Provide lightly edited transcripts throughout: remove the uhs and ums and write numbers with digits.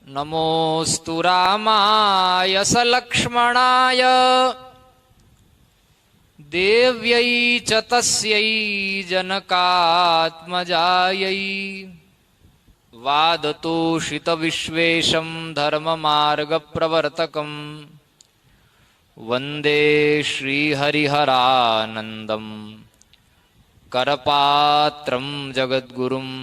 नमोस्तु रामाय सलक्ष्मणाय देव्यै च तस्यै जनकात्मजायै वादतोषितविश्वेशं धर्ममार्गप्रवर्तकं वन्दे श्रीहरिहरानन्दं करपात्रं जगद्गुरुम्।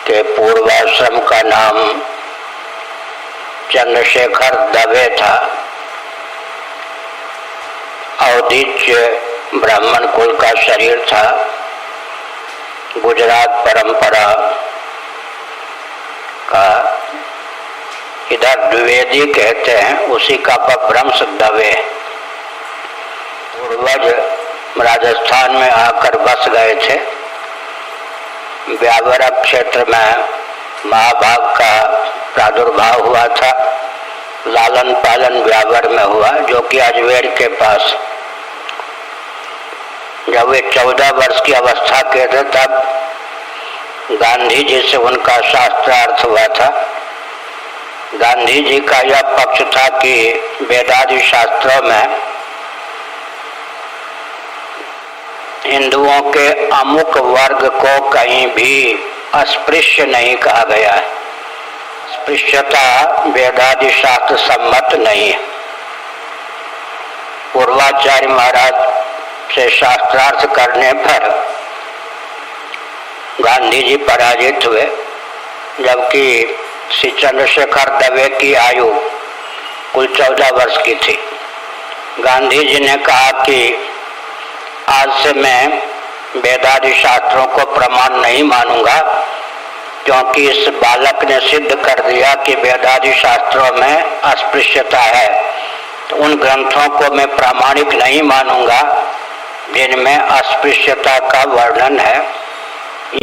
के पूर्वाश्रम का नाम चंद्रशेखर दवे था। अवधीच्य ब्राह्मण कुल का शरीर था। गुजरात परंपरा का इधर द्विवेदी कहते हैं, उसी का अपभ्रंश दवे। पूर्वज राजस्थान में आकर बस गए थे। व्यावरा क्षेत्र में महाभाग का प्रादुर्भाव हुआ था। लालन पालन व्यावर में हुआ, जो कि अजमेर के पास। जब वे 14 वर्ष की अवस्था के थे तब गांधी जी से उनका शास्त्रार्थ हुआ था। गांधी जी का यह पक्ष था कि वेदादि शास्त्रों में हिंदुओं के अमुक वर्ग को कहीं भी अस्पृश्य नहीं कहा गया है। अस्पृश्यता वेदादि शास्त्र सम्मत नहीं है। पूर्वाचार्य महाराज से शास्त्रार्थ करने पर गांधी जी पराजित हुए, जबकि श्री चंद्रशेखर दवे की आयु कुल 14 वर्ष की थी। गांधी जी ने कहा कि आज से मैं वेदादि शास्त्रों को प्रमाण नहीं मानूंगा, क्योंकि इस बालक ने सिद्ध कर दिया कि वेदादि शास्त्रों में अस्पृश्यता है। तो उन ग्रंथों को मैं प्रामाणिक नहीं मानूंगा जिनमें अस्पृश्यता का वर्णन है।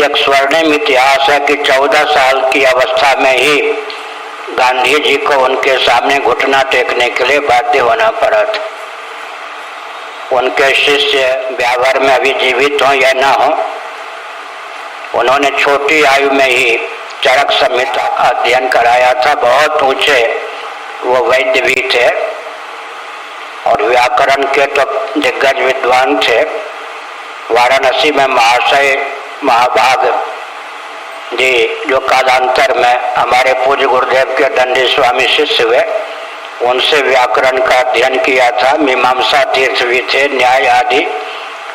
एक स्वर्णिम इतिहास है कि 14 साल की अवस्था में ही गांधी जी को उनके सामने घुटना टेकने के लिए बाध्य होना पड़ा था। उनके शिष्य व्यावर में अभी जीवित हो या ना हो, उन्होंने छोटी आयु में ही चरक संहिता अध्ययन कराया था। बहुत ऊंचे वो वैद्य भी थे और व्याकरण के तो दिग्गज विद्वान थे। वाराणसी में महाशय महाभाग जी, जो कालांतर में हमारे पूज्य गुरुदेव के दंडी स्वामी शिष्य हुए, उनसे व्याकरण का अध्ययन किया था। मीमांसा तीर्थ भी थे, न्याय आदि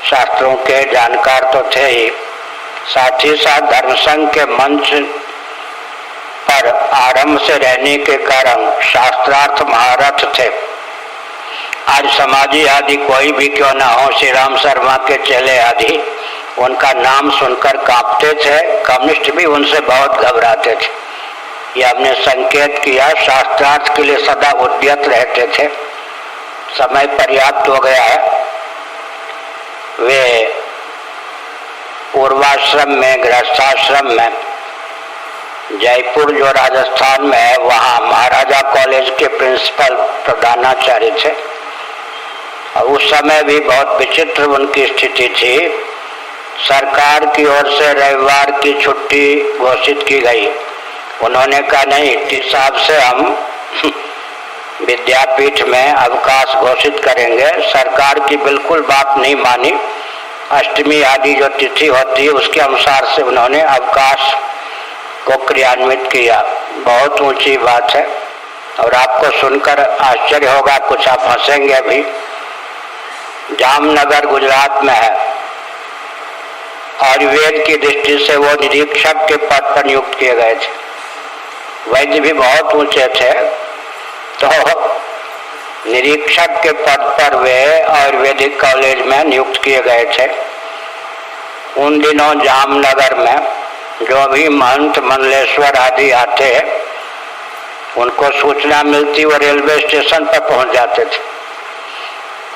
शास्त्रों के जानकार तो थे ही, साथ ही साथ धर्मसंघ के मंच पर आरंभ से रहने के कारण शास्त्रार्थ महारथ थे। आज समाजी आदि कोई भी क्यों ना हो, श्री राम शर्मा के चेले आदि उनका नाम सुनकर कांपते थे। कम्युनिस्ट भी उनसे बहुत घबराते थे। यह हमने संकेत किया। शास्त्रार्थ के लिए सदा उद्यत रहते थे। समय पर्याप्त हो गया है। वे पूर्वाश्रम में, गृहस्थाश्रम में, जयपुर जो राजस्थान में है, वहाँ महाराजा कॉलेज के प्रिंसिपल प्रधानाचार्य थे। और उस समय भी बहुत विचित्र उनकी स्थिति थी। सरकार की ओर से रविवार की छुट्टी घोषित की गई। उन्होंने कहा नहीं, 30 साल से हम विद्यापीठ में अवकाश घोषित करेंगे। सरकार की बिल्कुल बात नहीं मानी। अष्टमी आदि जो तिथि होती है उसके अनुसार से उन्होंने अवकाश को क्रियान्वित किया। बहुत ऊंची बात है और आपको सुनकर आश्चर्य होगा, कुछ आप हंसेंगे अभी। जामनगर गुजरात में है। आयुर्वेद की दृष्टि से वो निरीक्षक के पद पर नियुक्त किए गए थे। वैद्य भी बहुत ऊंचे थे, तो निरीक्षक के पद पर वे आयुर्वेदिक कॉलेज में नियुक्त किए गए थे। उन दिनों जामनगर में जो भी महंत मंडलेश्वर आदि आते, उनको सूचना मिलती, वो रेलवे स्टेशन पर पहुंच जाते थे।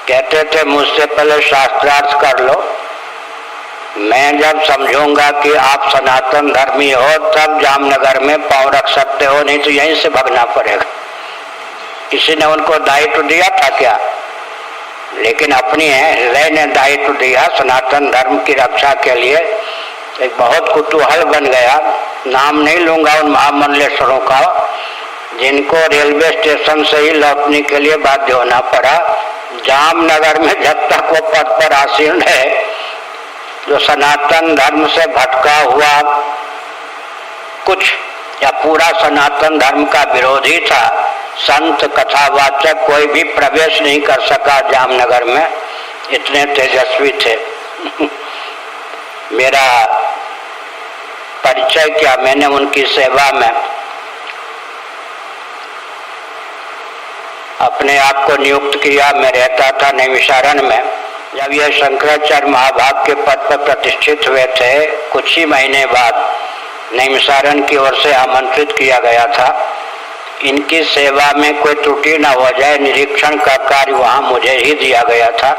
कहते थे मुझसे पहले शास्त्रार्थ कर लो, मैं जब समझूंगा कि आप सनातन धर्मी हो तब जामनगर में पांव रख सकते हो, नहीं तो यहीं से भागना पड़ेगा। किसी ने उनको दायित्व दिया था क्या? लेकिन अपनी हृदय ने दायित्व दिया सनातन धर्म की रक्षा के लिए। एक बहुत कुतूहल बन गया। नाम नहीं लूंगा उन महामंडलेश्वरों का जिनको रेलवे स्टेशन से ही लौटने के लिए बाध्य होना पड़ा। जामनगर में जब तक वो पद पर आसीन है, जो सनातन धर्म से भटका हुआ कुछ या पूरा सनातन धर्म का विरोधी था, संत कथावाचक कोई भी प्रवेश नहीं कर सका जामनगर में, इतने तेजस्वी थे। मेरा परिचय क्या, मैंने उनकी सेवा में अपने आप को नियुक्त किया। मैं रहता था नैमिषारण्य में। जब यह शंकराचार्य महाभाग के पद पर प्रतिष्ठित हुए थे, कुछ ही महीने बाद नैमिषारण्य की ओर से आमंत्रित किया गया था। इनकी सेवा में कोई त्रुटि न हो जाए, निरीक्षण का कार्य वहाँ मुझे ही दिया गया था।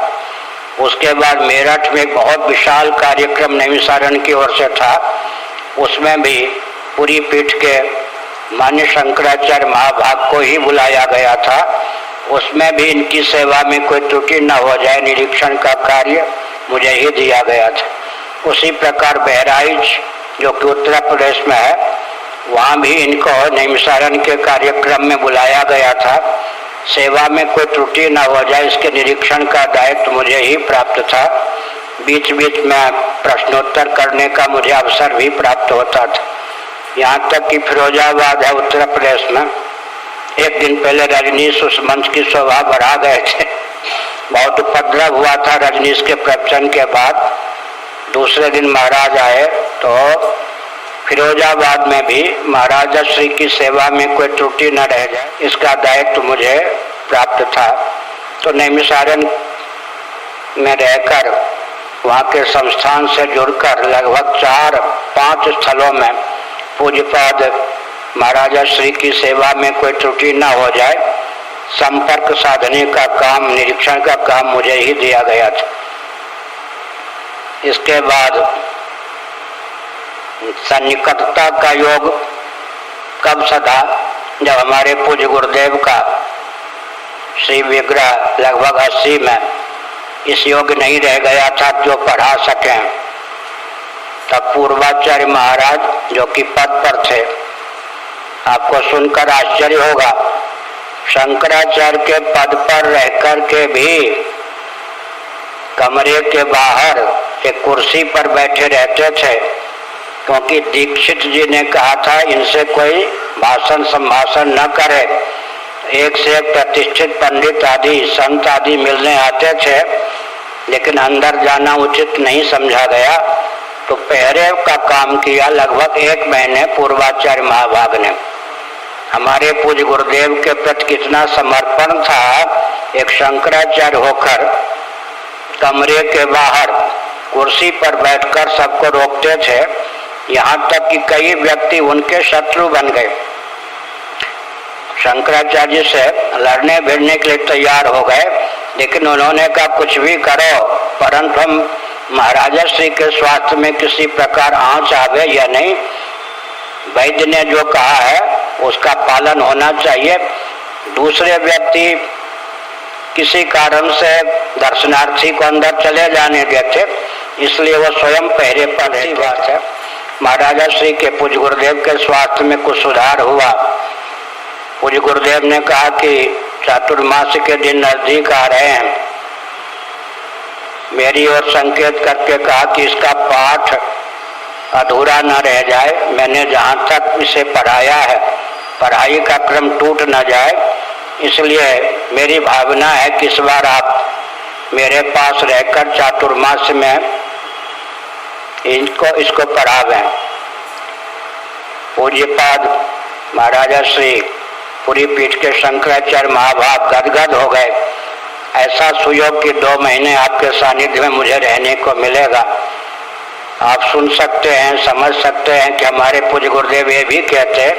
उसके बाद मेरठ में एक बहुत विशाल कार्यक्रम नैमिषारण्य की ओर से था। उसमें भी पूरी पीठ के मान्य शंकराचार्य महाभाग को ही बुलाया गया था। उसमें भी इनकी सेवा में कोई त्रुटि न हो जाए, निरीक्षण का कार्य मुझे ही दिया गया था। उसी प्रकार बहराइच जो कि उत्तर प्रदेश में है, वहाँ भी इनको नैमिषारण्य के कार्यक्रम में बुलाया गया था। सेवा में कोई त्रुटि न हो जाए, इसके निरीक्षण का दायित्व मुझे ही प्राप्त था। बीच बीच में प्रश्नोत्तर करने का मुझे अवसर भी प्राप्त होता था। यहाँ तक कि फिरोजाबाद है उत्तर प्रदेश में, एक दिन पहले रजनीश उस मंच की शोभा बढ़ा गए थे। बहुत उपद्रव हुआ था रजनीश के प्रवचन के बाद। दूसरे दिन महाराज आए तो फिरोजाबाद में भी महाराजा श्री की सेवा में कोई त्रुटि न रह जाए, इसका दायित्व मुझे प्राप्त था। तो नैमिषारण्य में रहकर वहाँ के संस्थान से जुड़कर लगभग 4-5 स्थलों में पूज्यपाद महाराजा श्री की सेवा में कोई त्रुटि न हो जाए, संपर्क साधने का काम, निरीक्षण का काम मुझे ही दिया गया था। इसके बाद सन्निकटता का योग कब सधा, जब हमारे पूज्य गुरुदेव का श्री विग्रह लगभग 80 में इस योग नहीं रह गया था जो पढ़ा सकें, तब पूर्वाचार्य महाराज जो कि पद पर थे, आपको सुनकर आश्चर्य होगा, शंकराचार्य के पद पर रहकर के भी कमरे के बाहर एक कुर्सी पर बैठे रहते थे, क्योंकि दीक्षित जी ने कहा था इनसे कोई भाषण संभाषण न करे। एक से एक प्रतिष्ठित पंडित आदि संत आदि मिलने आते थे, लेकिन अंदर जाना उचित नहीं समझा गया, तो पहरे का काम किया लगभग 1 महीने पूर्वाचार्य महाभाग ने। हमारे पूज्य गुरुदेव के प्रति कितना समर्पण था। एक शंकराचार्य होकर कमरे के बाहर कुर्सी पर बैठकर सबको रोकते थे, यहाँ तक कि कई व्यक्ति उनके शत्रु बन गए। शंकराचार्य से लड़ने भिड़ने के लिए तैयार हो गए, लेकिन उन्होंने कहा कुछ भी करो, परंतु हम महाराजा श्री के स्वास्थ्य में किसी प्रकार आंच आवे या नहीं, वैद्य ने जो कहा है उसका पालन होना चाहिए। दूसरे व्यक्ति किसी कारण से दर्शनार्थी को अंदर चले जाने देते, इसलिए वो स्वयं पहरे पर रहती बात है। महाराजा श्री के पूज्य गुरुदेव के स्वास्थ्य में कुछ सुधार हुआ। पूज्य गुरुदेव ने कहा कि चातुर्मास के दिन नजदीक आ रहे हैं। मेरी ओर संकेत करके कहा कि इसका पाठ अधूरा न रह जाए। मैंने जहाँ तक इसे पढ़ाया है, पढ़ाई का क्रम टूट न जाए, इसलिए मेरी भावना है कि इस बार आप मेरे पास रहकर चातुर्मास में इसको पढ़ावें। पूज्यपाद महाराजा श्री पूरी पीठ के शंकराचार्य महाभाग गदगद हो गए। ऐसा सुयोग कि 2 महीने आपके सानिध्य में मुझे रहने को मिलेगा। आप सुन सकते हैं, समझ सकते हैं कि हमारे पूज्य गुरुदेव ये भी कहते हैं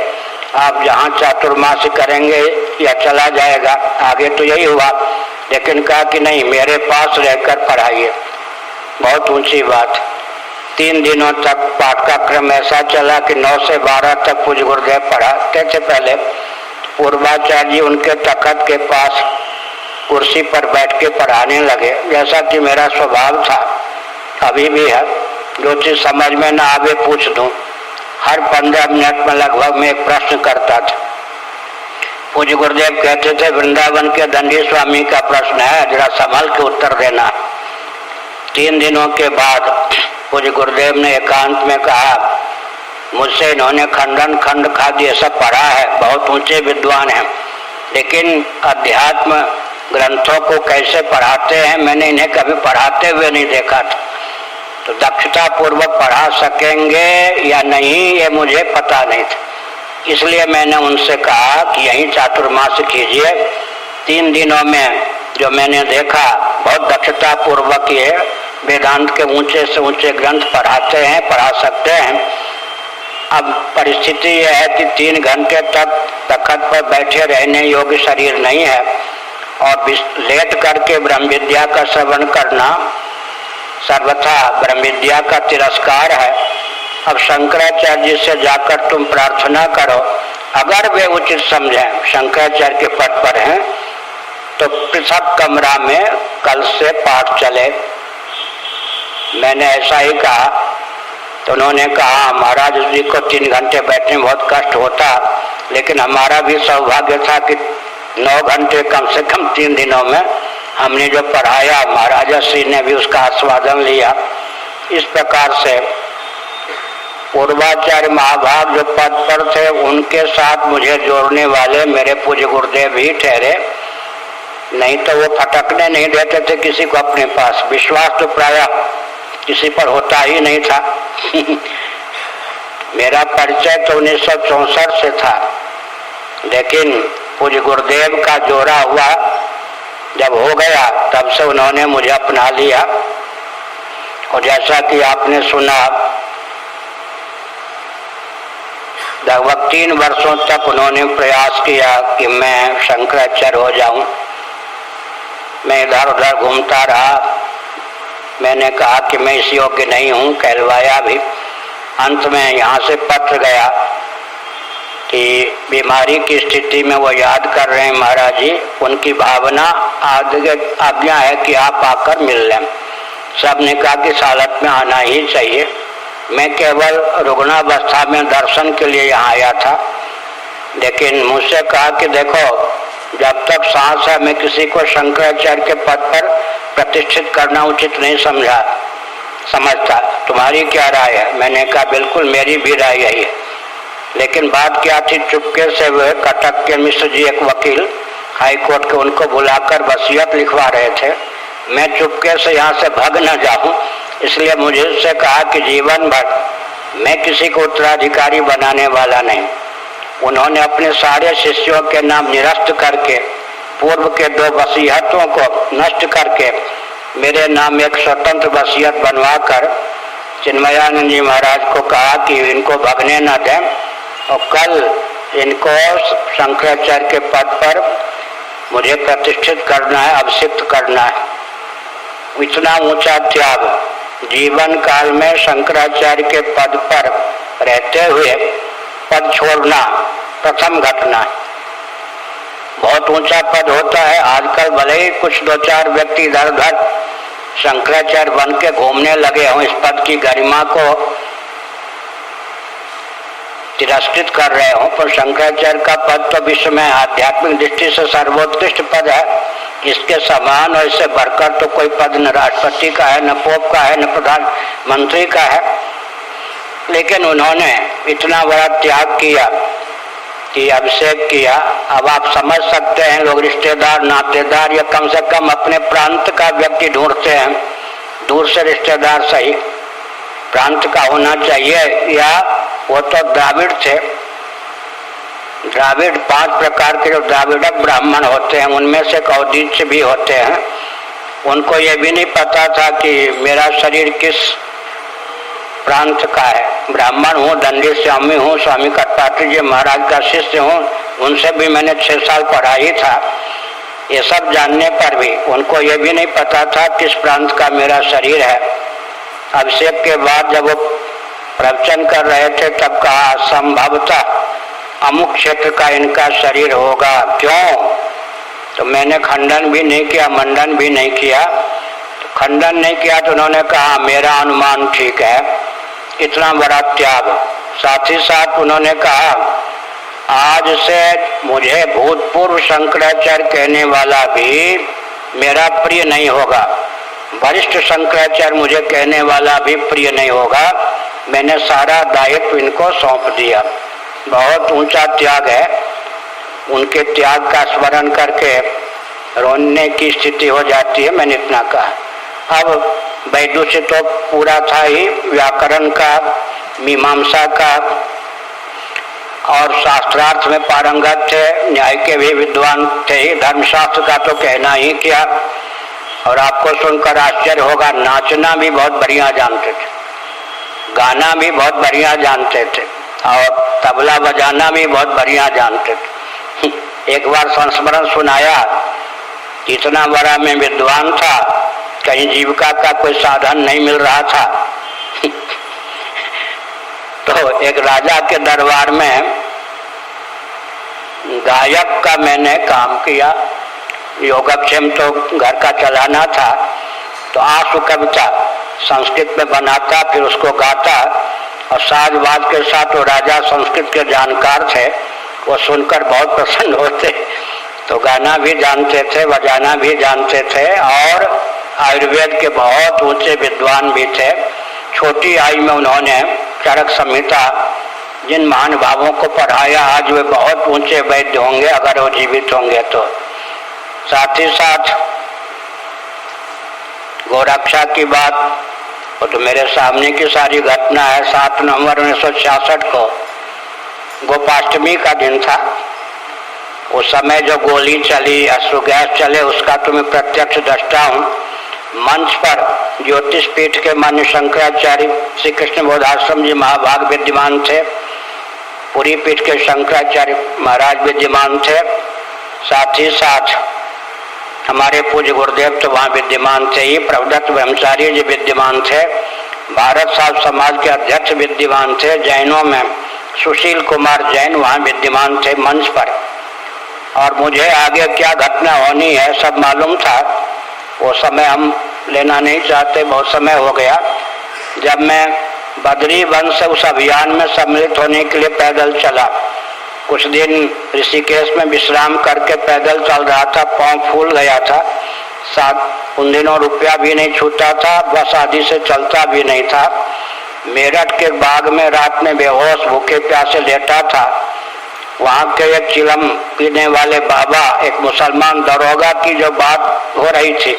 आप जहाँ चातुर्मास करेंगे या चला जाएगा। आगे तो यही हुआ, लेकिन कहा कि नहीं, मेरे पास रहकर पढ़ाइए। बहुत ऊंची बात। 3 दिनों तक पाठ का क्रम ऐसा चला कि 9 से 12 तक पूज्य गुरुदेव पढ़ाते थे। पहले पूर्वाचार्य जी उनके तखत के पास कुर्सी पर बैठ के पढ़ाने लगे, जैसा कि मेरा स्वभाव था, अभी भी है। जो चीज समझ में ना आवे पूछ दूं। हर 15 मिनट में लगभग मैं एक प्रश्न करता था। पूज्य गुरुदेव कहते थे, वृंदावन के दंडी स्वामी का प्रश्न है, जरा संभल के उत्तर देना। 3 दिनों के बाद पूज्य गुरुदेव ने एकांत में कहा, मुझसे इन्होंने खंडन खंड खाद ये सब पढ़ा है, बहुत ऊंचे विद्वान हैं, लेकिन अध्यात्म ग्रंथों को कैसे पढ़ाते हैं मैंने इन्हें कभी पढ़ाते हुए नहीं देखा था। तो दक्षता पूर्वक पढ़ा सकेंगे या नहीं ये मुझे पता नहीं था, इसलिए मैंने उनसे कहा कि यही चातुर्मास कीजिए। 3 दिनों में जो मैंने देखा, बहुत दक्षता पूर्वक ये वेदांत के ऊंचे से ऊंचे ग्रंथ पढ़ाते हैं, पढ़ा सकते हैं। अब परिस्थिति यह है कि 3 घंटे तक तख्त पर बैठे रहने योग्य शरीर नहीं है और लेट करके ब्रह्म विद्या का श्रवण करना सर्वथा ब्रह्म विद्या का तिरस्कार है। अब शंकराचार्य जी से जाकर तुम प्रार्थना करो, अगर वे उचित समझें, शंकराचार्य के पद पर हैं, तो पृथक कमरा में कल से पाठ चले। मैंने ऐसा ही कहा तो उन्होंने कहा, महाराज जी को 3 घंटे बैठने में बहुत कष्ट होता, लेकिन हमारा भी सौभाग्य था कि 9 घंटे कम से कम 3 दिनों में हमने जो पढ़ाया, महाराजा श्री ने भी उसका आस्वादन लिया। इस प्रकार से पूर्वाचार्य महाभाग जो पद पर थे, उनके साथ मुझे जोड़ने वाले मेरे पूज्य गुरुदेव ही ठहरे, नहीं तो वो फटकने नहीं देते थे किसी को अपने पास। विश्वास तो प्रायः किसी पर होता ही नहीं था। मेरा परिचय तो 1964 से था, लेकिन पूज्य गुरुदेव का जोड़ा हुआ जब हो गया, तब से उन्होंने मुझे अपना लिया। और जैसा कि आपने सुना, लगभग 3 वर्षों तक उन्होंने प्रयास किया कि मैं शंकराचार्य हो जाऊं। मैं इधर उधर घूमता रहा, मैंने कहा कि मैं इस योग्य नहीं हूं, कहलवाया भी। अंत में यहाँ से पत्र गया कि बीमारी की स्थिति में वो याद कर रहे हैं महाराज जी, उनकी भावना आज्ञा है कि आप आकर मिल लें। सबने कहा कि इस हालत में आना ही चाहिए। मैं केवल रुग्णावस्था में दर्शन के लिए यहाँ आया था, लेकिन मुझसे कहा कि देखो, जब तक सांस है मैं किसी को शंकराचार्य के पद पर प्रतिष्ठित करना उचित नहीं समझता। तुम्हारी क्या राय है? मैंने कहा बिल्कुल मेरी भी राय यही है। लेकिन बात क्या थी, चुपके से वे कटक के मिश्र जी एक वकील हाई कोर्ट के, उनको बुलाकर वसीयत लिखवा रहे थे। मैं चुपके से यहाँ से भाग न जाऊं, इसलिए मुझे उससे कहा कि जीवन भर मैं किसी को उत्तराधिकारी बनाने वाला नहीं। उन्होंने अपने सारे शिष्यों के नाम निरस्त करके, पूर्व के 2 वसीयतों को नष्ट करके मेरे नाम एक स्वतंत्र वसीयत बनवाकर चिन्मयानंद जी महाराज को कहा कि इनको भगने न दें और कल इनको शंकराचार्य के पद पर मुझे प्रतिष्ठित करना है, अभिषिक्त करना है। इतना ऊंचा त्याग जीवन काल में शंकराचार्य के पद पर रहते हुए पद छोड़ना प्रथम घटना। बहुत ऊंचा पद होता है। आजकल भले ही कुछ 2-4 व्यक्ति इधर उधर शंकराचार्य बन के घूमने लगे हों, इस पद की गरिमा को तिरस्कृत कर रहे हों, पर शंकराचार्य का पद तो विश्व में आध्यात्मिक दृष्टि से सर्वोत्कृष्ट पद है। इसके समान और इससे बढ़कर तो कोई पद न राष्ट्रपति का है, न पोप का है, न प्रधानमंत्री का है। लेकिन उन्होंने इतना बड़ा त्याग किया कि अभिषेक किया। अब आप समझ सकते हैं, लोग रिश्तेदार नातेदार या कम से कम अपने प्रांत का व्यक्ति ढूंढते हैं, दूर से रिश्तेदार सही, प्रांत का होना चाहिए। या वो तो द्राविड़ थे, द्राविड़ 5 प्रकार के जो द्राविड़क ब्राह्मण होते हैं, उनमें से कौदिच्य भी होते हैं। उनको ये भी नहीं पता था कि मेरा शरीर किस प्रांत का है। ब्राह्मण हूँ, दंडी स्वामी हूँ, स्वामी कटपात्री जी महाराज का शिष्य हूँ, उनसे भी मैंने 6 साल पढ़ा ही था। ये सब जानने पर भी उनको ये भी नहीं पता था किस प्रांत का मेरा शरीर है। अभिषेक के बाद जब वो प्रवचन कर रहे थे, तब कहा संभवतः अमुक क्षेत्र का इनका शरीर होगा। क्यों? तो मैंने खंडन भी नहीं किया, मंडन भी नहीं किया। तो खंडन नहीं किया तो उन्होंने कहा मेरा अनुमान ठीक है, इतना बड़ा त्याग। साथ ही साथ उन्होंने कहा आज से मुझे भूतपूर्व शंकराचार्य कहने वाला भी मेरा प्रिय नहीं होगा, वरिष्ठ शंकराचार्य मुझे कहने वाला भी प्रिय नहीं होगा। मैंने सारा दायित्व इनको सौंप दिया। बहुत ऊंचा त्याग है। उनके त्याग का स्मरण करके रोने की स्थिति हो जाती है। मैंने इतना कहा। अब वैदुष्य तो पूरा था ही, व्याकरण का, मीमांसा का और शास्त्रार्थ में पारंगत थे, न्याय के भी विद्वान थे ही, धर्मशास्त्र का तो कहना ही क्या। और आपको सुनकर आश्चर्य होगा, नाचना भी बहुत बढ़िया जानते थे, गाना भी बहुत बढ़िया जानते थे और तबला बजाना भी बहुत बढ़िया जानते थे। एक बार संस्मरण सुनाया, इतना बड़ा मैं विद्वान था, कहीं जीविका का कोई साधन नहीं मिल रहा था। तो एक राजा के दरबार में गायक का मैंने काम किया। योगक्षेम तो घर का चलाना था, तो आशु कविता संस्कृत में बनाता, फिर उसको गाता और साजबाज के साथ। वो राजा संस्कृत के जानकार थे, वो सुनकर बहुत प्रसन्न होते। तो गाना भी जानते थे, बजाना भी जानते थे और आयुर्वेद के बहुत ऊंचे विद्वान भी थे। छोटी आयु में उन्होंने चरक संहिता जिन महानुभावों को पढ़ाया, आज वे बहुत ऊंचे वैद्य होंगे अगर वो जीवित होंगे तो। साथ ही साथ गोरक्षा की बात, वो तो मेरे सामने की सारी घटना है। 7 नवंबर 1966 को गोपाष्टमी का दिन था। उस समय जो गोली चली, अश्रु गैस चले, उसका तो मैं प्रत्यक्ष दृष्टा हूँ। मंच पर ज्योतिष पीठ के मान्य शंकराचार्य श्री कृष्ण बोधाश्रम जी महाभाग विद्यमान थे, पुरी पीठ के शंकराचार्य महाराज विद्यमान थे, साथ ही साथ हमारे पूज्य गुरुदेव तो वहाँ विद्यमान थे ही, प्रभुदत्त ब्रह्मचारी जी विद्यमान थे, भारत साहब समाज के अध्यक्ष विद्यमान थे, जैनों में सुशील कुमार जैन वहाँ विद्यमान थे मंच पर। और मुझे आगे क्या घटना होनी है सब मालूम था। वो समय हम लेना नहीं चाहते, बहुत समय हो गया। जब मैं बद्री वन से उस अभियान में सम्मिलित होने के लिए पैदल चला, कुछ दिन ऋषिकेश में विश्राम करके पैदल चल रहा था, पाँव फूल गया था। साथ उन दिनों रुपया भी नहीं छूटा था, बस आदि से चलता भी नहीं था। मेरठ के बाग में रात में बेहोश भूखे प्यासे लेटा था। वहाँ के एक चिलम पीने वाले बाबा, एक मुसलमान दरोगा की जो बात हो रही थी,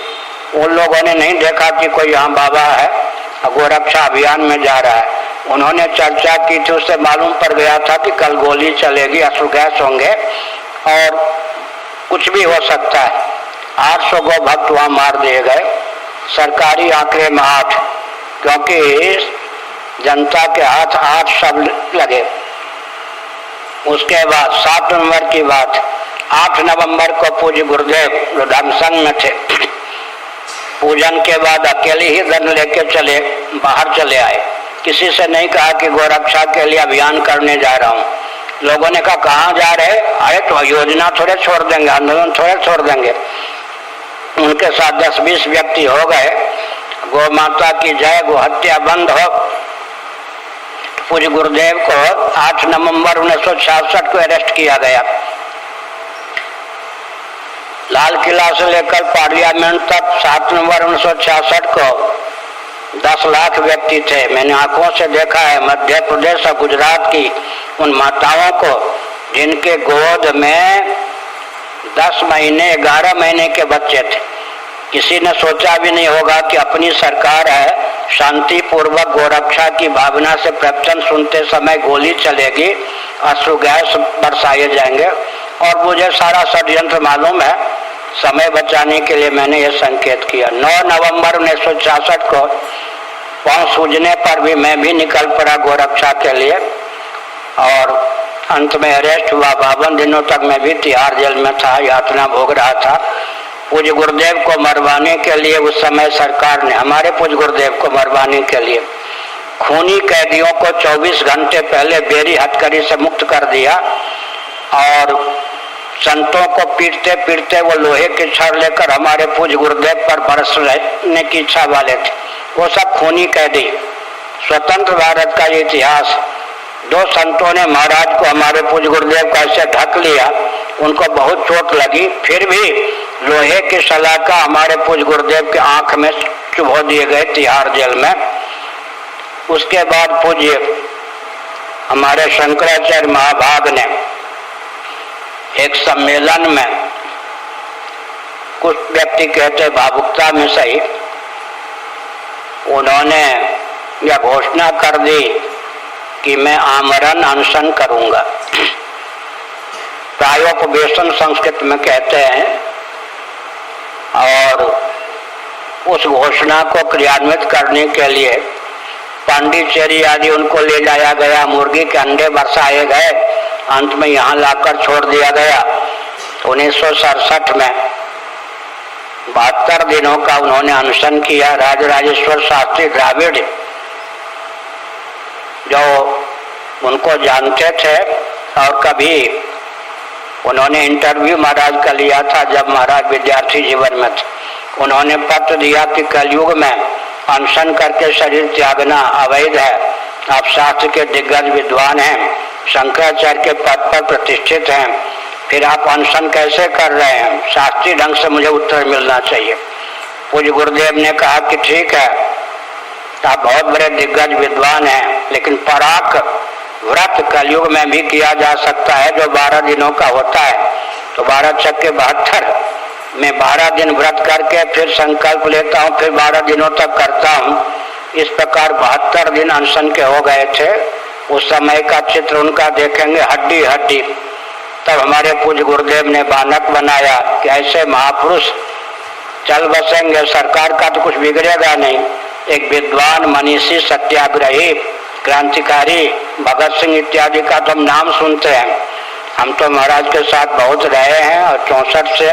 उन लोगों ने नहीं देखा कि कोई यहाँ बाबा है गोरक्षा अभियान में जा रहा है। उन्होंने चर्चा की थी, उससे मालूम पड़ गया था कि कल गोली चलेगी, अश्रु गैस होंगे और कुछ भी हो सकता है। 800 गो भक्त वहाँ मार दिए गए। सरकारी आंकड़े में 8, क्योंकि जनता के हाथ 8 शब्द लगे। उसके बाद 7 नवंबर की बात, 8 नवंबर को पूज्य गुरुदेव जो धर्मसंघ में थे, पूजन के बाद अकेले ही दंड लेके चले बाहर चले आए। किसी से नहीं कहा कि गोरक्षा के लिए अभियान करने जा रहा हूँ। लोगों ने कहा कहाँ जा रहे? अरे तो योजना थोड़े छोड़ देंगे, आंदोलन थोड़े छोड़ देंगे। उनके साथ 10-20 व्यक्ति हो गए। गौ माता की जय, गो हत्या बंद हो। पूज्य गुरुदेव को 8 नवंबर 1966 को अरेस्ट किया गया। लाल किला से लेकर पार्लियामेंट तक 7 नवंबर 1966 को 10 लाख व्यक्ति थे। मैंने आंखों से देखा है मध्य प्रदेश और गुजरात की उन माताओं को जिनके गोद में 10 महीने 11 महीने के बच्चे थे। किसी ने सोचा भी नहीं होगा कि अपनी सरकार है, शांति पूर्वक गोरक्षा की भावना से प्रवचन सुनते समय गोली चलेगी, अश्रु गैस बरसाए जाएंगे। और मुझे सारा षड्यंत्र मालूम है। समय बचाने के लिए मैंने यह संकेत किया। 9 नवंबर 1966 को पाँव सूझने पर भी मैं भी निकल पड़ा गोरक्षा के लिए और अंत में अरेस्ट हुआ। 52 दिनों तक मैं भी तिहाड़ जेल में था, यातना भोग रहा था। पूज्य गुरुदेव को मरवाने के लिए उस समय सरकार ने, हमारे पूज्य गुरुदेव को मरवाने के लिए खूनी कैदियों को 24 घंटे पहले बेरी हथकड़ी से मुक्त कर दिया और संतों को पीटते पीटते वो लोहे के छड़ लेकर हमारे पूज्य गुरुदेव पर बरसने की इच्छा वाले थे। वो सब खूनी कैदी। स्वतंत्र भारत का ये इतिहास, दो संतों ने महाराज को, हमारे पूज्य गुरुदेव को ऐसे ढक लिया, उनको बहुत चोट लगी, फिर भी लोहे की सलाखा हमारे पूज्य गुरुदेव के आंख में चुभो दिए गए तिहाड़ जेल में। उसके बाद पूज्य हमारे शंकराचार्य महाभाग ने एक सम्मेलन में, कुछ व्यक्ति कहते भावुकता में सही, उन्होंने यह घोषणा कर दी कि मैं आमरण अनशन करूंगा। प्रायोपवेशन संस्कृत में कहते हैं। और उस घोषणा को क्रियान्वित करने के लिए पांडिचेरी आदि उनको ले जाया गया, मुर्गी के अंडे बरसाए गए, अंत में यहाँ लाकर छोड़ दिया गया। 1967 में 72 दिनों का उन्होंने अनशन किया। राजराजेश्वर शास्त्री द्राविड़, जो उनको जानते थे और कभी उन्होंने इंटरव्यू महाराज का लिया था जब महाराज विद्यार्थी जीवन में थे, उन्होंने पत्र दिया कि कलयुग में अनशन करके शरीर त्यागना अवैध है। आप शास्त्र के दिग्गज विद्वान हैं, शंकराचार्य के पद पर प्रतिष्ठित हैं, फिर आप अनशन कैसे कर रहे हैं? शास्त्रीय ढंग से मुझे उत्तर मिलना चाहिए। पूज्य गुरुदेव ने कहा कि ठीक है, आप बहुत बड़े दिग्गज विद्वान हैं, लेकिन पराक व्रत कलयुग में भी किया जा सकता है, जो 12 दिनों का होता है। तो 12 छक्के 72 मैं 12 दिन व्रत करके फिर संकल्प लेता हूँ, फिर 12 दिनों तक करता हूँ। इस प्रकार 72 दिन अनशन के हो गए थे। उस समय का चित्र उनका देखेंगे, हड्डी हड्डी। तब हमारे पूज्य गुरुदेव ने बानक बनाया कि ऐसे महापुरुष चल बसेंगे, सरकार का तो कुछ बिगड़ेगा नहीं। एक विद्वान, मनीषी, सत्याग्रही, क्रांतिकारी भगत सिंह इत्यादि का तो हम नाम सुनते हैं। हम तो महाराज के साथ बहुत रहे हैं और 64 से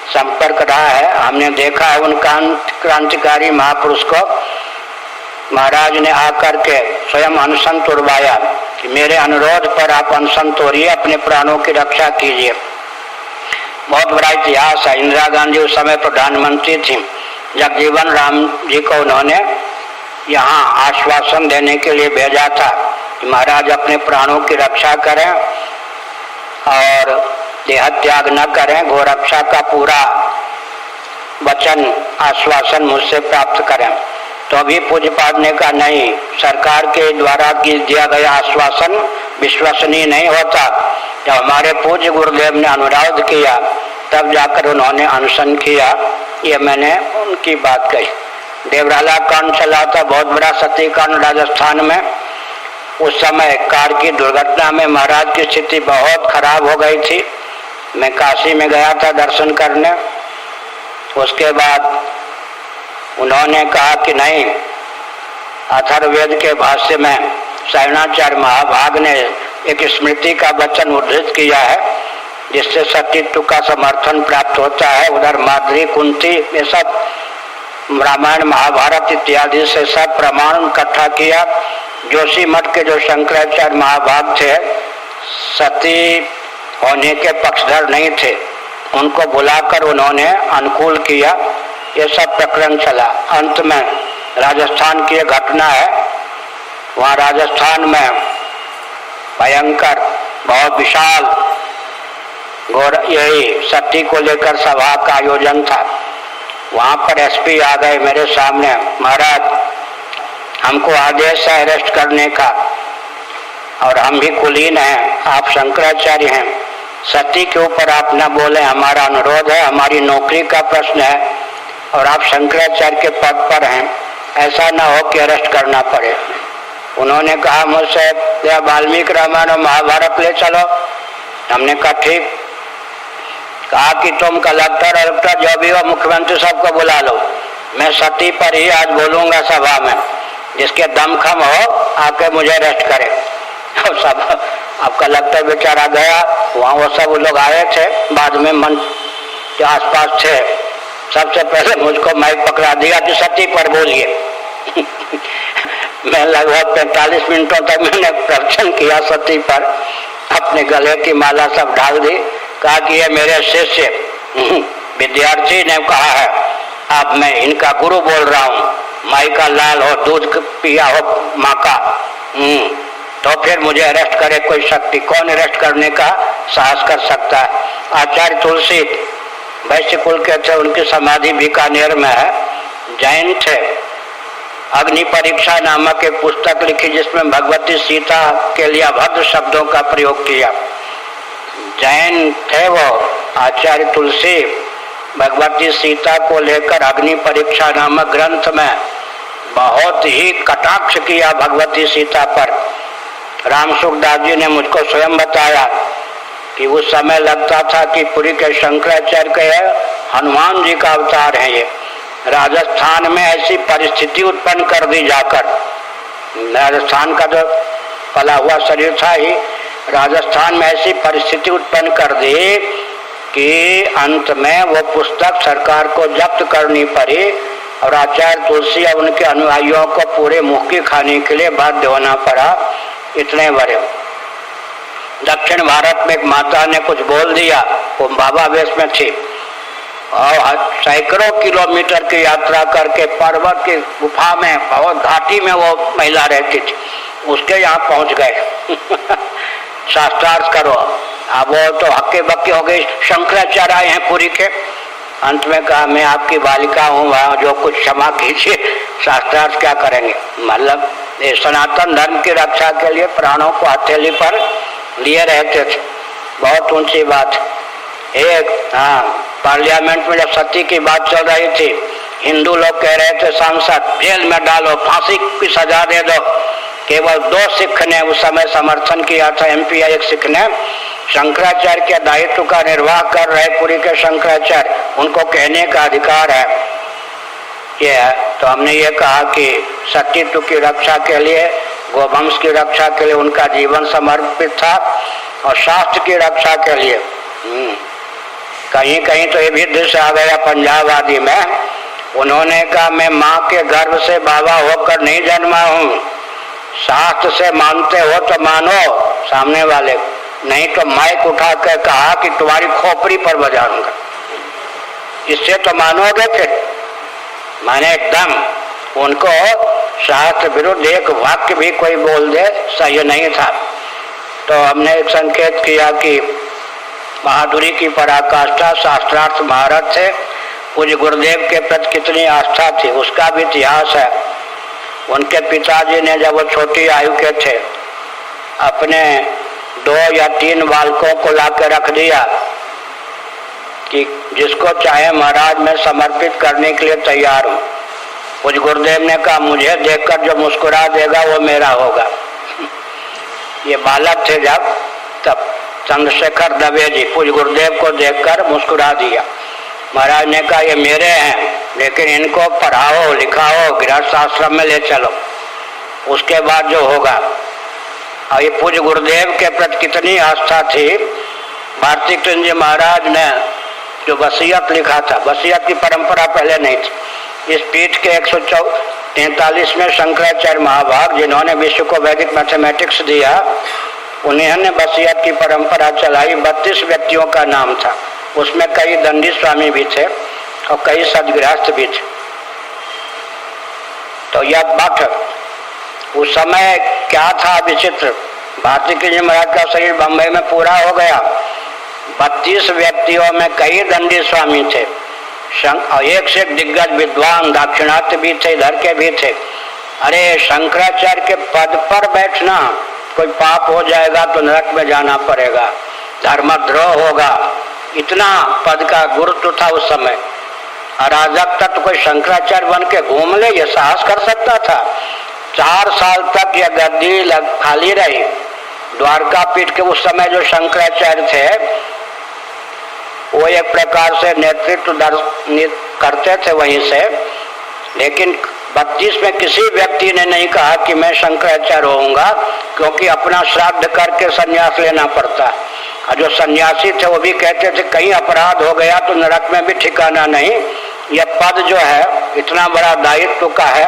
संपर्क रहा है। हमने देखा है उन क्रांतिकारी महापुरुष को। महाराज ने आकर के स्वयं अनशन तोड़वाया कि मेरे अनुरोध पर आप अनशन तोड़िए, अपने प्राणों की रक्षा कीजिए। बहुत बड़ा इतिहास है। इंदिरा गांधी उस समय प्रधानमंत्री थी। जगजीवन राम जी को उन्होंने यहाँ आश्वासन देने के लिए भेजा था कि महाराज अपने प्राणों की रक्षा करें और देह त्याग न करें, गोरक्षा का पूरा वचन आश्वासन मुझसे प्राप्त करें। तो अभी पूज्यपाद ने कहा नहीं, सरकार के द्वारा दिया गया आश्वासन विश्वसनीय नहीं होता। जब हमारे पूज्य गुरुदेव ने अनुरोध किया तब जाकर उन्होंने अनशन किया। ये मैंने उनकी बात कही। देवराला कांड चला था, बहुत बड़ा सती कांड राजस्थान में। उस समय कार की दुर्घटना में महाराज की स्थिति बहुत खराब हो गई थी। मैं काशी में गया था दर्शन करने। उसके बाद उन्होंने कहा कि नहीं, अथर्ववेद के भाष्य में शरणाचार्य महाभाग ने एक स्मृति का वचन उद्धृत किया है, जिससे सतीत्व का समर्थन प्राप्त होता है। उधर माद्री, कुंती, ये सब रामायण महाभारत इत्यादि से सब प्रमाण इकट्ठा किया। जोशी मठ के जो शंकराचार्य महाभाग थे, सती होने के पक्षधर नहीं थे, उनको बुलाकर उन्होंने अनुकूल किया। ये सब प्रकरण चला। अंत में राजस्थान की एक घटना है। वहाँ राजस्थान में भयंकर बहुत विशाल यही सती को लेकर सभा का आयोजन था। वहाँ पर एसपी आ गए मेरे सामने, महाराज हमको आदेश है अरेस्ट करने का और हम भी कुलीन हैं, आप शंकराचार्य हैं, सती के ऊपर आप न बोले, हमारा अनुरोध है, हमारी नौकरी का प्रश्न है और आप शंकराचार्य के पद पर हैं, ऐसा न हो कि अरेस्ट करना पड़े। उन्होंने कहा मुझसे वाल्मीकि रामायण और महाभारत ले चलो। हमने कहा ठीक। कहा कि तुम कलेक्टर कलेक्टर जो भी हो, मुख्यमंत्री सबको बुला लो, मैं सती पर ही आज बोलूंगा सभा में, जिसके दमखम हो आके मुझे अरेस्ट करे। और सब अब कलेक्टर बेचारा गया, वहाँ वो सब लोग आए थे, बाद में मन के आसपास थे। सबसे पहले मुझको माइक पकड़ा दिया कि सती पर बोलिए। मैं लगभग 45 मिनटों तक मैंने प्रवचन किया सती पर, अपने गले की माला सब डाल दी। कहा कि ये मेरे शिष्य विद्यार्थी ने कहा है, अब मैं इनका गुरु बोल रहा हूँ, माई का लाल हो, दूध पिया हो माँ का, तो फिर मुझे अरेस्ट करे कोई शक्ति? कौन अरेस्ट करने का साहस कर सकता है? आचार्य तुलसी वैश्य कुल के थे, उनकी समाधि बीकानेर में है, जैन थे। अग्नि परीक्षा नामक एक पुस्तक लिखी जिसमें भगवती सीता के लिए अभद्र शब्दों का प्रयोग किया। जैन थे वो आचार्य तुलसी। भगवती सीता को लेकर अग्नि परीक्षा नामक ग्रंथ में बहुत ही कटाक्ष किया भगवती सीता पर। राम सुखदास जी ने मुझको स्वयं बताया कि उस समय लगता था कि पुरी के शंकराचार्य के हनुमान जी का अवतार है। ये राजस्थान में ऐसी परिस्थिति उत्पन्न कर दी जाकर, राजस्थान का जो पला हुआ शरीर था ही, राजस्थान में ऐसी परिस्थिति उत्पन्न कर दी कि अंत में वो पुस्तक सरकार को जब्त करनी पड़ी और आचार्य तुलसी और उनके अनुयायियों को पूरे मुँह की खाने के लिए बाध्य होना पड़ा। इतने बड़े दक्षिण भारत में एक माता ने कुछ बोल दिया, वो बाबा वेश में थी और सैकड़ों किलोमीटर की यात्रा करके पर्वत की गुफा में, बहुत घाटी में वो महिला रहती थी, उसके यहाँ पहुंच गए शास्त्रार्थ करो। अब वो तो हक्के बक्के हो गए, शंकराचार्य आए हैं पुरी के। अंत में कहा मैं आपकी बालिका हूँ, वहाँ जो कुछ क्षमा कीजिए, शास्त्रार्थ क्या करेंगे? मतलब ये सनातन धर्म की रक्षा के लिए प्राणों को हथेली पर लिए रहते थे। बहुत ऊंची बात। एक पार्लियामेंट में जब सती की बात चल रही थी, हिंदू लोग कह रहे थे सांसद जेल में डालो, फांसी की सजा दे दो। केवल 2 सिख ने उस समय समर्थन किया था, एमपी एक सिख ने। शंकराचार्य के दायित्व का निर्वाह कर रहे पुरी के शंकराचार्य, उनको कहने का अधिकार है ये है। तो हमने ये कहा कि सतीत्व की रक्षा के लिए, गोवंश की रक्षा के लिए उनका जीवन समर्पित था और शास्त्र की रक्षा के लिए कहीं कहीं तो ये भी दृश्य आ गया पंजाब आदि में। उन्होंने कहा मैं माँ के गर्भ से बाबा होकर नहीं जन्मा हूँ, शास्त्र से मानते हो तो मानो सामने वाले, नहीं तो माइक उठा कर कहा कि तुम्हारी खोपड़ी पर बजाऊंगा, इससे तो मानोगे फिर। माने एकदम उनको शास्त्र विरुद्ध एक वाक्य भी कोई बोल दे सही नहीं था। तो हमने एक संकेत किया कि बहादुरी की पराकाष्ठा शास्त्रार्थ महारथ थे। पूज्य गुरुदेव के प्रति कितनी आस्था थी उसका भी इतिहास है। उनके पिताजी ने जब वो छोटी आयु के थे अपने 2 या 3 बालकों को ला के रख दिया कि जिसको चाहे महाराज मैं समर्पित करने के लिए तैयार हूँ। पूज्य गुरुदेव ने कहा मुझे देखकर जो मुस्कुरा देगा वो मेरा होगा। ये बालक थे जब, तब चंद्रशेखर दवे जी पूज्य गुरुदेव को देखकर मुस्कुरा दिया। महाराज ने कहा ये मेरे हैं, लेकिन इनको पढ़ाओ लिखाओ, गृहस्थ आश्रम में ले चलो, उसके बाद जो होगा। और ये पूज्य गुरुदेव के प्रति कितनी आस्था थी। भारती कृष्ण जी महाराज ने जो वसीयत लिखा था, वसीयत की परंपरा पहले नहीं थी। इस पीठ के 143 में शंकराचार्य महाभाग जिन्होंने विश्व को वैदिक मैथमेटिक्स दिया, उन्होंने वसीयत की परंपरा चलाई। 32 व्यक्तियों का नाम था, उसमें कई दंडी स्वामी भी थे और कई सदगृहस्थ भी थे। तो यह मठ उस समय क्या था विचित्र। भारती कृष्ण महाराज का शरीर बम्बई में पूरा हो गया, 32 व्यक्तियों में कई दंडी स्वामी थे और एक से एक दिग्गज विद्वान दाक्षिणात्य भी थे, इधर के भी थे। अरे शंकराचार्य के पद पर बैठना, कोई पाप हो जाएगा तो नरक में जाना पड़ेगा, धर्मद्रोह होगा, इतना पद का गुरुत्व था उस समय। अराजक तक तो कोई शंकराचार्य बन के घूम ले, ये साहस कर सकता था। 4 साल तक यह गद्दी खाली रही। द्वारका पीठ के उस समय जो शंकराचार्य थे वो एक प्रकार से नेतृत्व करते थे वहीं से, लेकिन 32 में किसी व्यक्ति ने नहीं कहा कि मैं शंकराचार्य होऊंगा, क्योंकि अपना श्राद्ध करके संन्यास लेना पड़ता। और जो सन्यासी थे वो भी कहते थे कहीं अपराध हो गया तो नरक में भी ठिकाना नहीं। यह पद जो है इतना बड़ा दायित्व का है,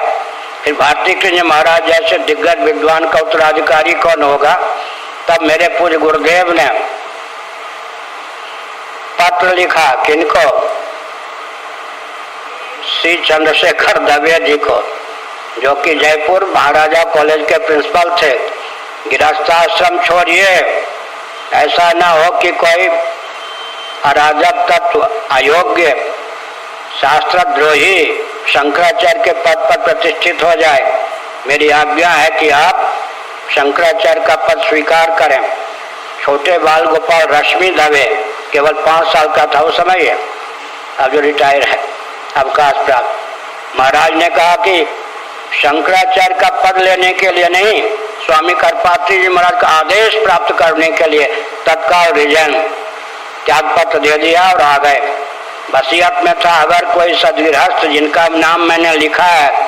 फिर भारती कृष्ण महाराज जैसे दिग्गज विद्वान का उत्तराधिकारी कौन होगा। तब मेरे पूज्य गुरुदेव ने पत्र लिखा, किनको? श्री चंद्रशेखर दवे जी को, जो कि जयपुर महाराजा कॉलेज के प्रिंसिपल थे। गृहस्थाश्रम छोड़िए, ऐसा ना हो कि कोई अराजक तत्व, अयोग्य, शास्त्रद्रोही शंकराचार्य के पद पर प्रतिष्ठित हो जाए। मेरी आज्ञा है कि आप शंकराचार्य का पद स्वीकार करें। छोटे बाल गोपाल रश्मि दवे केवल 5 साल का था उस समय, अब जो रिटायर है, अवकाश प्राप्त। महाराज ने कहा कि शंकराचार्य का पद लेने के लिए नहीं, स्वामी करपात्री जी महाराज का आदेश प्राप्त करने के लिए तत्काल रिजाइन, त्याग पत्र दे दिया और आ गए। वसीयत में था, अगर कोई सदगृहस्थ जिनका नाम मैंने लिखा है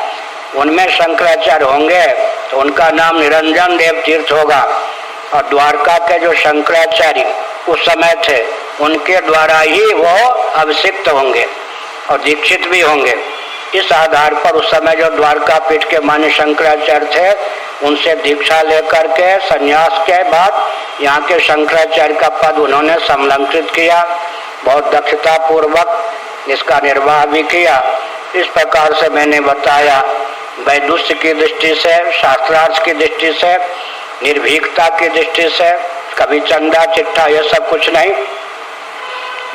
उनमें शंकराचार्य होंगे तो उनका नाम निरंजन देव तीर्थ होगा, और द्वारका के जो शंकराचार्य उस समय थे उनके द्वारा ही वो अभिषिक्त होंगे और दीक्षित भी होंगे। इस आधार पर उस समय जो द्वारका पीठ के मान्य शंकराचार्य थे उनसे दीक्षा लेकर के संन्यास के बाद यहाँ के शंकराचार्य का पद उन्होंने संलंकृत किया। बहुत दक्षता पूर्वक इसका निर्वाह भी किया। इस प्रकार से मैंने बताया, वैदुष्य की दृष्टि से, शास्त्रार्थ की दृष्टि से, निर्भीकता की दृष्टि से, कभी चंदा चिट्ठा ये सब कुछ नहीं,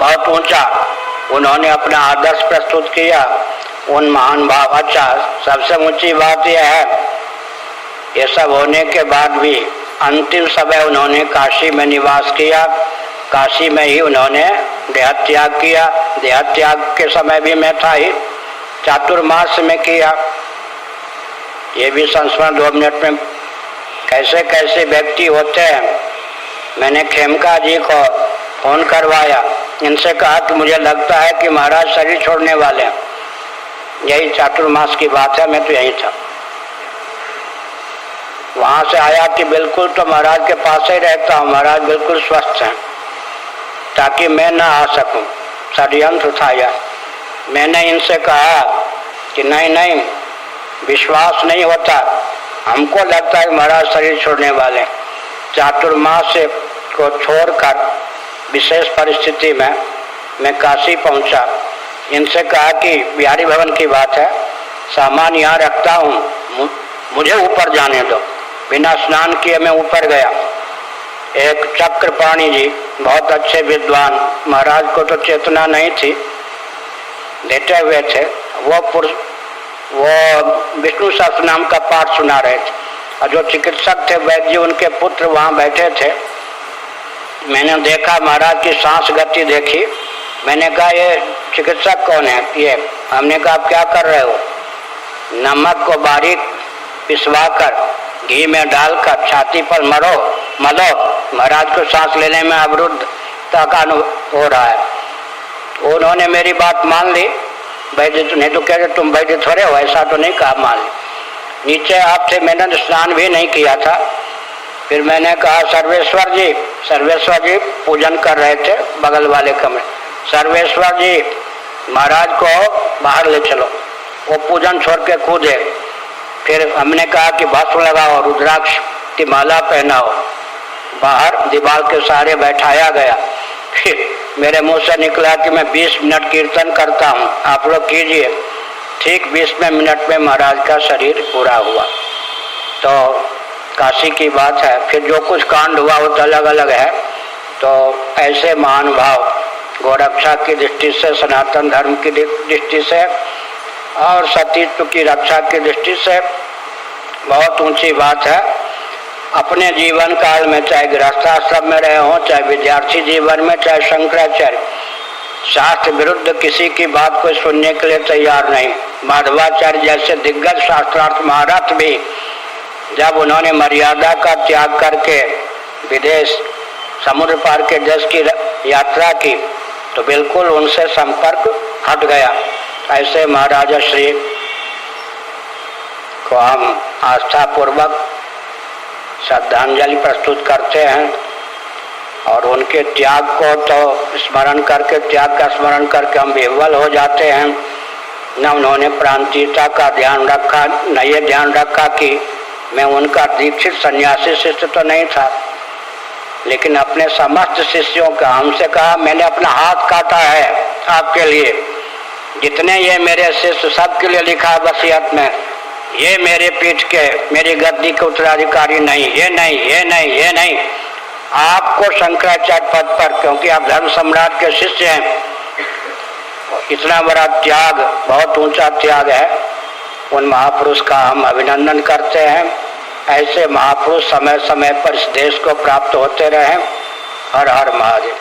बहुत ऊंचा उन्होंने अपना आदर्श प्रस्तुत किया उन महान भाव। अच्छा, सबसे ऊंची बात यह है, ये सब होने के बाद भी अंतिम समय उन्होंने काशी में निवास किया। काशी में ही उन्होंने देहत्याग किया। देहत्याग के समय भी मैं था ही, चातुर्मास में किया। ये भी संस्मरण 2 मिनट में, कैसे कैसे व्यक्ति होते हैं। मैंने खेमका जी को फोन करवाया, इनसे कहा कि मुझे लगता है कि महाराज शरीर छोड़ने वाले हैं। यही चातुर्मास की बात है, मैं तो यही था। वहां से आया कि बिल्कुल तो महाराज के पास ही रहता हूँ, महाराज बिल्कुल स्वस्थ हैं, ताकि मैं ना आ सकूं। षड्यंत्र था यह। मैंने इनसे कहा कि नहीं नहीं, विश्वास नहीं होता, हमको लगता है महाराज शरीर छोड़ने वाले। चातुर्मास को छोड़कर विशेष परिस्थिति में मैं काशी पहुंचा। इनसे कहा कि बिहारी भवन की बात है, सामान यहाँ रखता हूँ, मुझे ऊपर जाने दो। बिना स्नान किए मैं ऊपर गया। एक चक्रपाणी जी, बहुत अच्छे विद्वान, महाराज को तो चेतना नहीं थी, लेटे हुए थे। वो विष्णु सहस्त्र नाम का पाठ सुना रहे थे, और जो चिकित्सक थे वैद्य जी, उनके पुत्र वहाँ बैठे थे। मैंने देखा, महाराज की सांस गति देखी। मैंने कहा ये चिकित्सक कौन है? ये। हमने कहा आप क्या कर रहे हो? नमक को बारीक पिसवाकर घी में डालकर छाती पर मलो। महाराज को सांस लेने में अवरुद्धता का अनुभव हो रहा है। उन्होंने मेरी बात मान ली। वैद्य नहीं तो कह रहे तुम वैद्य थोड़े हो, ऐसा तो नहीं कहा, मान ली। नीचे आपसे मैंने स्नान भी नहीं किया था। फिर मैंने कहा सर्वेश्वर जी पूजन कर रहे थे बगल वाले कमरे। सर्वेश्वर जी, महाराज को बाहर ले चलो। वो पूजन छोड़ के कूदे। फिर हमने कहा कि भस्म लगाओ, रुद्राक्ष की माला पहनाओ। बाहर दीवार के सहारे बैठाया गया। फिर मेरे मुंह से निकला कि मैं 20 मिनट कीर्तन करता हूँ, आप लोग कीजिए। ठीक 20वें मिनट में महाराज का शरीर पूरा हुआ। तो काशी की बात है। फिर जो कुछ कांड हुआ वो तो अलग अलग है। तो ऐसे महान भाव गौरक्षा की दृष्टि से, सनातन धर्म की दृष्टि से और सतीत्व की रक्षा की दृष्टि से बहुत ऊंची बात है। अपने जीवन काल में, चाहे गृहस्थाश्रम में रहे हों, चाहे विद्यार्थी जीवन में, चाहे शंकराचार्य, शास्त्र विरुद्ध किसी की बात को सुनने के लिए तैयार नहीं। माधवाचार्य जैसे दिग्गज शास्त्रार्थ महारथ भी जब उन्होंने मर्यादा का त्याग करके विदेश, समुद्र पार के देश की यात्रा की, तो बिल्कुल उनसे संपर्क हट गया। ऐसे महाराजा श्री को हम आस्था पूर्वक श्रद्धांजलि प्रस्तुत करते हैं और उनके त्याग को तो स्मरण करके, त्याग का स्मरण करके हम विह्वल हो जाते हैं। न उन्होंने प्रांतीयता का ध्यान रखा, न ये ध्यान रखा कि मैं उनका दीक्षित सन्यासी शिष्य तो नहीं था। लेकिन अपने समस्त शिष्यों का हमसे कहा, मैंने अपना हाथ काटा है आपके लिए, जितने ये मेरे शिष्य सबके लिए लिखा है वसीयत में, ये मेरे पीठ के मेरी गद्दी के उत्तराधिकारी नहीं, ये नहीं, ये नहीं, ये नहीं। आपको शंकराचार्य पद पर, क्योंकि आप धर्म सम्राट के शिष्य हैं, इतना बड़ा त्याग, बहुत ऊंचा त्याग है, उन महापुरुष का हम अभिनंदन करते हैं। ऐसे महापुरुष समय समय पर इस देश को प्राप्त होते रहे। हर हर महादेव।